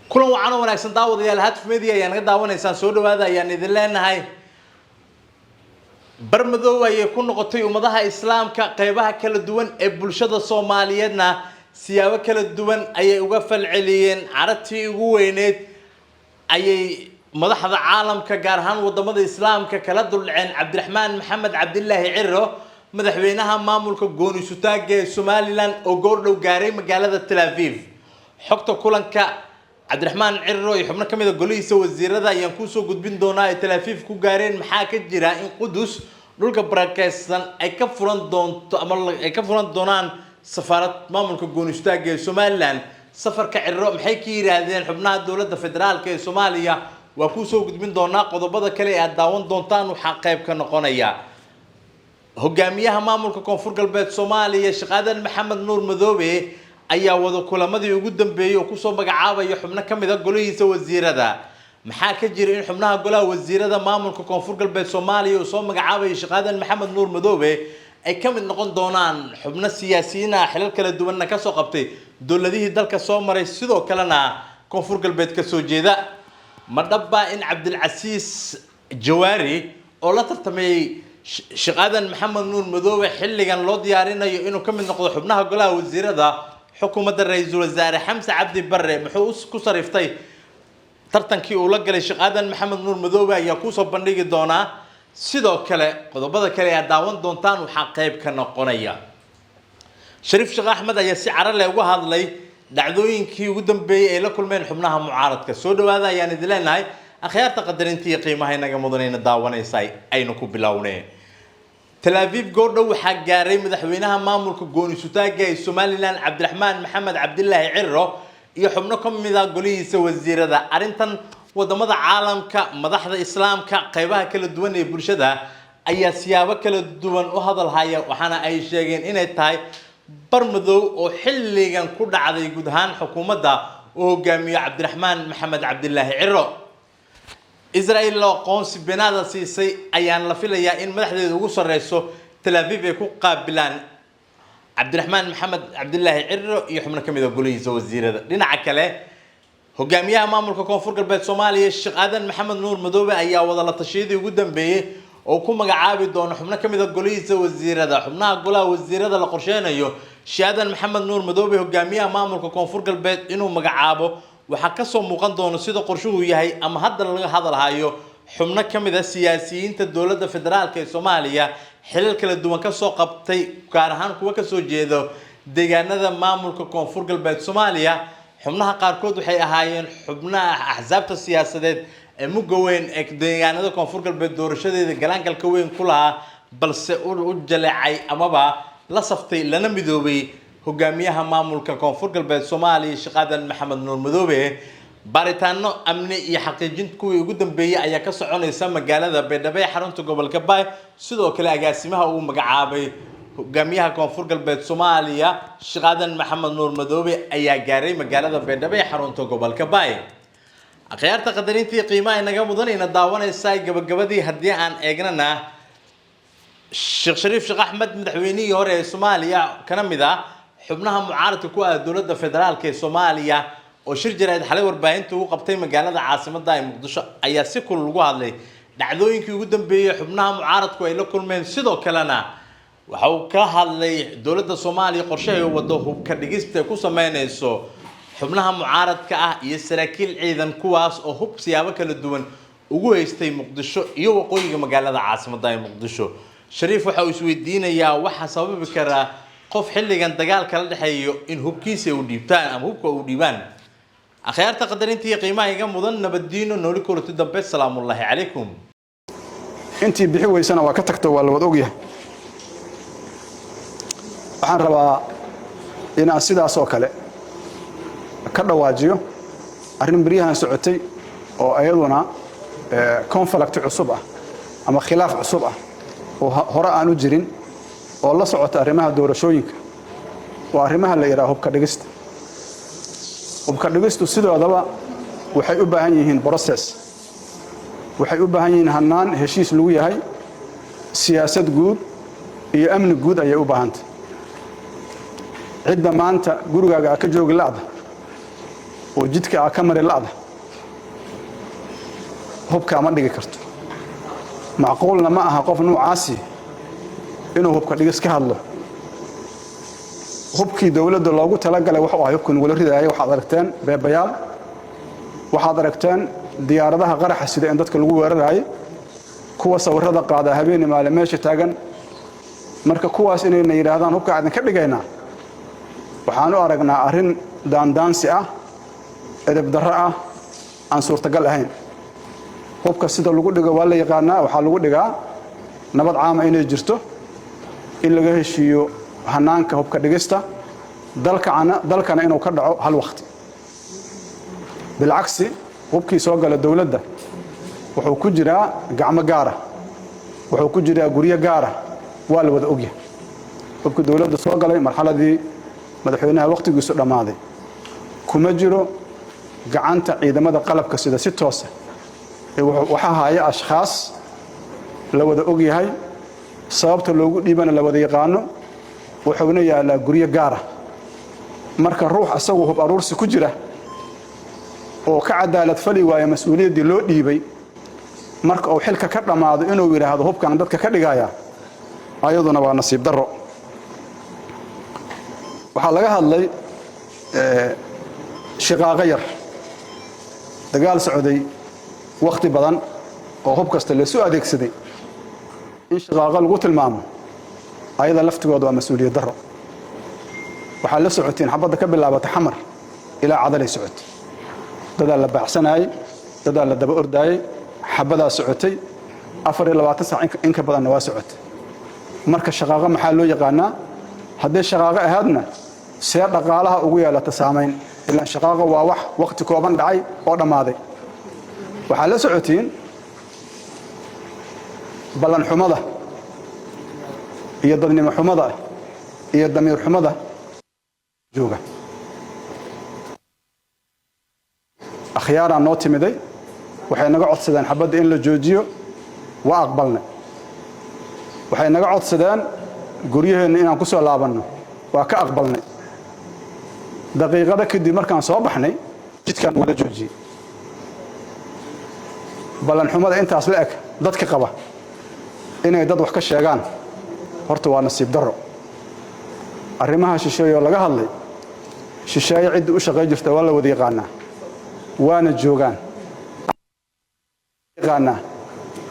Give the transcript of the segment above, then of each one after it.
kulan wacan oo wanaagsan daawadayaal hadaf media ayaan naga daawanaysaan soo dhawaada ayaan idin leenahay barmadow ay ku noqotay ummadaha islaamka qaybaha kala duwan ee bulshada Soomaaliyeedna siyaabo kala duwan ayay uga falceliyeen aragtii ugu weyneed ayay madaxda caalamka gaar ahaan wadamada islaamka kala dulceen Cabdiraxmaan Maxamed Cabdillaahi Ciro madaxweynaha maamulka gooni sutaaga ee Somaliland oo goordhow gaaray magaalada Tel Aviv xogta kulanka Cabdiraxmaan Ciro iyo xubno kamid ah golihiisa wasiirada ayaan ku soo gudbin doonaa Tel Aviv ku gaareen maxaa ka jira in Qudus dhulka barakeysan ay ka furan doonto ama ay ka furan doonaan safaarad maamulka gooni sutaaga ee Somaliland safarka Ciro maxay ka yiraahdeen xubnaha dawladda federaalka ee Soomaaliya waa ku soo gudbin doonaa qodobada kale ee aad daawan doontaan waxa qayb ka noqonaya hogaamiyaha maamulka koonfur galbeed Soomaaliya Shaqaadan Maxamed Nuur Madoobe ayaa wada kulamadii ugu dambeeyay oo ku soo magacaabay xubno kamid ah golihiisa wasiirada maxaa ka jira in xubnaha golaha wasiirada maamulka koonfur galbeed Soomaaliya oo soo magacaabay Shaqaadan Maxamed Nuur Madoobe ay kamid noqon doonaan xubno siyaasiyiin ah xilal kala duwan ka soo qabtay dawladihii dalka soo maray sidoo kalena koonfur galbeed ka soo jeeda madaba in Cabdilcasiis Jawaari oo la tartamay Shaqaadan Maxamed Nuur Madoobe xilligan loo diyaarinayo inuu kamid noqdo xubnaha golaha wasiirada xukuumadda ra'iisul wasaare Xamse Cabdi Barre muxuu ku sariftay tartankii uu la galay Shaqaadan Maxamed Nuur Madoobe ayaa ku soo bandhigi doona sidoo kale qodobada kale ee daawan doontaan waxa qayb ka noqonaya Shariif Sheekh Axmed ayaa si carar leh uga hadlay dhacdooyinkii ugu dambeeyay ee la kulmeen xubnaha mucaaradka soo dhawaada ayaan idin leenahay akhyaarta qadarintii qiimaha inaga mudanayna daawanaysay aynu ku bilownay Tel Aviv goordhow waxa gaaray madaxweynaha maamulka gooni sutaaga ee Somaliland Cabdiraxmaan Maxamed Cabdillaahi Ciro iyo xubno kamid ah golihiisa wasiirada arintan wadamada caalamka madaxda islaamka qaybaha kala duwan ee bulshada ayaa siyaabo kala duwan u hadal haya waxaana ay sheegeen inay tahay barmadow oo xilligan ku dhacday guud ahaan xukuumadda oo hogaamiyo Cabdiraxmaan Maxamed Cabdillaahi Ciro Israel loo qoonsi beenada siisay ayaan la filayaa in madaxdeedu ugu sareyso Tel Aviv ay ku qaabilaan Cabdiraxmaan Maxamed Cabdillaahi Ciro iyo xubno kamid ah golihiisa wasiirada dhinaca kale hogaamiyaha maamulka koonfur galbeed Soomaaliya Shaqaadan Maxamed Nuur Madoobe ayaa wada la tashiyadii ugu dambeeyay oo ku magacaabi doona xubno kamid ah golihiisa wasiirada xubnaha golaha wasiirada la qorsheenayo Shaqaadan Maxamed Nuur Madoobe hogaamiyaha maamulka koonfur galbeed inuu magacaabo waxa ka soo muuqan doona sida qorshuhu yahay ama hadda laga hadalhayo xubno kamid ah siyaasiyiinta dawladda federaalka ee Soomaaliya xilal kala duwan ka soo qabtay gaar ahaan kuwa ka soo jeedo deegaanada maamulka koonfur galbeed Soomaaliya xubnaha qaarkood waxay ahaayeen xubnaha axsaabta siyaasadeed ee mugaweyn ee deegaanada koonfur galbeed doorashadeeda galaangalka weyn ku lahaa balse u jaleecay amaba la saftay lana midoobay hogaamiyaha maamulka koonfur galbeed Soomaaliya Shaqaadan Maxamed Nuur Madoobe baaritaano amni iyo xaqiijin kuwii ugu dambeeyay ayaa ka soconaysa magaalada Beledweyne ee xarunta gobolka Bay sidoo kale agaasimaha uu magacaabay hogaamiyaha koonfur galbeed Soomaaliya Shaqaadan Maxamed Nuur Madoobe ayaa gaaray magaalada Beledweyne ee xarunta gobolka Bay akhyaarta qadarintii qiimaha inaga mudanayna daawanaysa gabagabadii hadii aan eegnana Sheekh Shariif Sheekh Axmed madaxweynihii hore ee Soomaaliya kana mid ah xubnaha mucaaradka ku ah dawladda federaalka ee Soomaaliya oo shir jirayd xalay warbaahinta uu qabtay magaalada caasimadda ee Muqdisho ayaa si kulul ugu hadlay dhacdooyinkii ugu dambeeyay xubnaha mucaaradku ay la kulmeen sidoo kalena waxa uu ka hadlay dawladda Soomaaliya qorshaha wado hubka dhigista ku sameynayso xubnaha mucaaradka ah iyo saraakiil ciidan kuwaas oo hub siyaabo kala duwan ugu haystay Muqdisho iyo waqooyiga magaalada caasimadda ee Muqdisho Shariif waxa uu isweydiinayaa waxa sababi kara qof xilligan dagaalka la dhaxeeyo in hubkiisa uu dhiibtaan ama hubka uu dhiibaan akhyaarta qadarintii qiimaha iga mudan nabadiino nooli kulati dambe salaamu calaykum intii bixi weysana waa ka tagto waa la wada ogyahay waxaan rabaa inaan sidaas oo kale ka dhawaajiyo arrin bariyahan socotay oo ayaduna conflict cusub ah ama khilaaf cusub ah oo hore aan u jirin oo la socota arrimaha doorashooyinka oo arrimaha la yiraahdo hubka dhigistu sidoodaba waxay u baahan yihiin process waxay u baahan yihiin hanaan heshiis lagu yahay siyaasad guud iyo amni guud ayay u baahantay cidda maanta gurigaaga ka joogi laada oo jidka ka mari laada hubka ma dhigi karto macquulna ma aha qof noocaasi inuu hubka dhigis ka hadlo hubkii dawladda loogu talagalay waxa ay hubkan wala ridaayay waxaad aragteen beebayaal waxaad aragteen diyaaradaha qaraxa sida in dadka lagu weerarayo kuwa sawirada qaada habeen maalin meesha taagan marka kuwaas inay yiraahdaan hubka aadan ka dhigaynaa waxaan u aragnaa arrin daandaansi ah edeb darro ah aan suurtagal ahayn hubka sida lagu dhigo waa la yaqaanaa waxa lagu dhigaa nabad caam inay jirto in laga heshiiyo hanaanka hubka dhigista dalkana inuu ka dhaco hal waqti bilcagsi hubkii soo gala dawladda wuxuu ku jiraa gacmo gaar ah wuxuu ku jiraa guriyo gaar ah waa la wada ogyahay hubka dawladda soo galay marxaladii madaxweynaha waqtigiisu dhamaaday kuma jiro gacanta ciidamada qalabka sida si toos ah waxa haya ashxaas la wada ogyahay sababta loogu dhiibana la wada yaqaano wuxuuna yaalaa guriyo gaar ah marka ruux asagu hub aruursi ku jira oo ka cadaalad fali waaya mas'uuliyadii loo dhiibay marka uu xilka ka dhamaado inuu yiraahdo hubkan dadka ka dhigaya ayaduna waa nasiib darro waxa laga hadlay shiqaaqa yar dagaal socday waqti badan oo hub kasta la soo adeegsaday in shiqaaqa lagu tilmaamo ayada laftigooda waa mas'uuliyad darro waxa la socotiin xabada ka bilaabata xamar ilaa cadalay socotay dadaal la baacsanay dadaal la daba ordaay xabada socotay 24 saac in ka badan waa socotay marka shaqaaqa maxaa loo yaqaanaa haddii shaqaaqa ahaadna see dhaqaalaha ugu yeelata saameyn ilaa shaqaaqa waa wax waqti kooban dhacay oo dhamaaday waxa la socotiin balan xumada iyo dadnimo xumada iyo damiir xumada jooga akhyaara noo timiday waxay naga codsadeen xabada in la joojiyo waa aqbalnay waxay naga codsadeen guryaheena inaan ku soo laabanno waa ka aqbalnay daqiiqada kadib markaan soo baxnay jidkan wada joojiyay balan xumada intaas la eg dadka qaba inay dad wax ka sheegaan horta waa nasiib darro arrimaha shisheeyo laga hadlay shisheeye cid u shaqeey jirta waa la wada yaqaanaa waana joogaan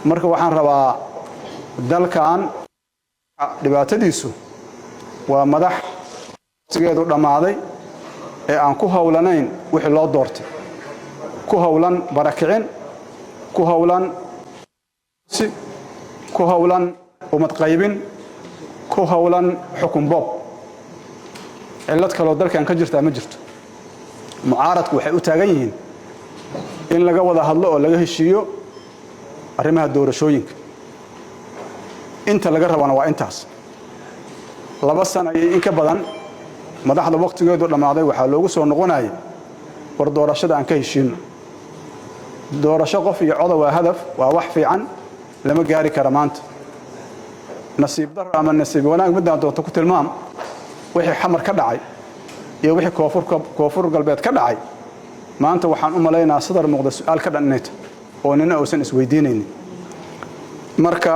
marka waxaan rabaa dalkan dhibaatadiisu waa madax sigeedu dhamaaday ee aan ku hawlanayn wixii loo doortay ku hawlan barakicin ku hawlan ku hawlan umad qaybin ku hawlan xukun boob cilad kale oo dalkan ka jirta ma jirto mucaaradku waxay u taagan yihiin in laga wada hadlo oo laga heshiiyo arrimaha doorashooyinka inta laga rabana waa intaas 2 sano iyo in ka badan madaxda waqtigeedu dhamaaday waxa loogu soo noqonayay war doorashada aan ka heshiino doorasho qof iyo cod waa hadaf waa wax fiican lama gaari kara maanta nasiib darro ama nasiib wanaag midaan doonto ku tilmaam wixii xamar ka dhacay iyo wixii koonfur galbeed ka dhacay maanta waxaan u maleynaa sadar muuqda su'aal ka dhanneed oo nina uusan isweydiinaynin marka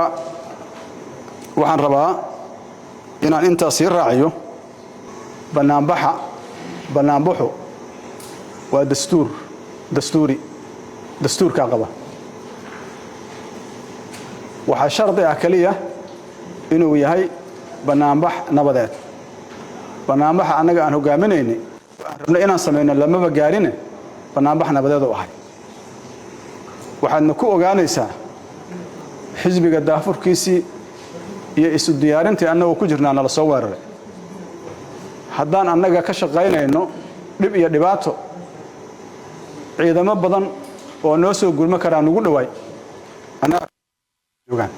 waxaan rabaa inaan intaas sii raaciyo banaanbaxu waa dastuurka qaba waxa shardi ah kaliya inuu yahay banaanbax nabadeed banaanbaxa anaga aan hogaaminaynay rabna inaan sameeyno lamaba gaarine banaanbax nabadeed oo ahay waxaadna ku ogaanaysaa xisbiga daafurkiisii iyo isu diyaarintii annagoo ku jirnaa nala soo weeraray haddaan annaga ka shaqaynayno dhib iyo dhibaato ciidamo badan oo noo soo gurma karaa nugu dhawaay annaga joogaan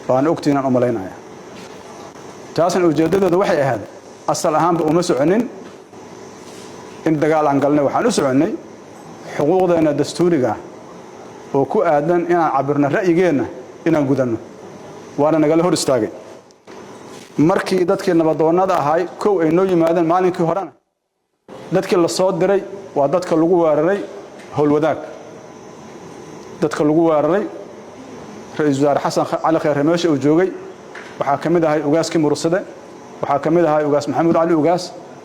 waan ogtiinaan u malaynaya taasna ujeedadeedu waxay ahayd asal ahaanba uma soconin in dagaal aan galnay waxaan u soconnay xuquuqdeena dastuuriga oo ku aadan inaan cabirno ra'yigeena inaan gudanno waana nagala hor istaagay markii dadkii nabadoonnada ahay kow ay noo yimaadeen maalinkii horena dadkii la soo diray waa dadka lagu weeraray howlwadaag dadka lagu weeraray ra'iisul wasaare xasan cali khayre meesha uu joogay waxaa ka mid ahay ugaaskii mursade waxaa ka mid ahay ugaas maxamuud cali ugaas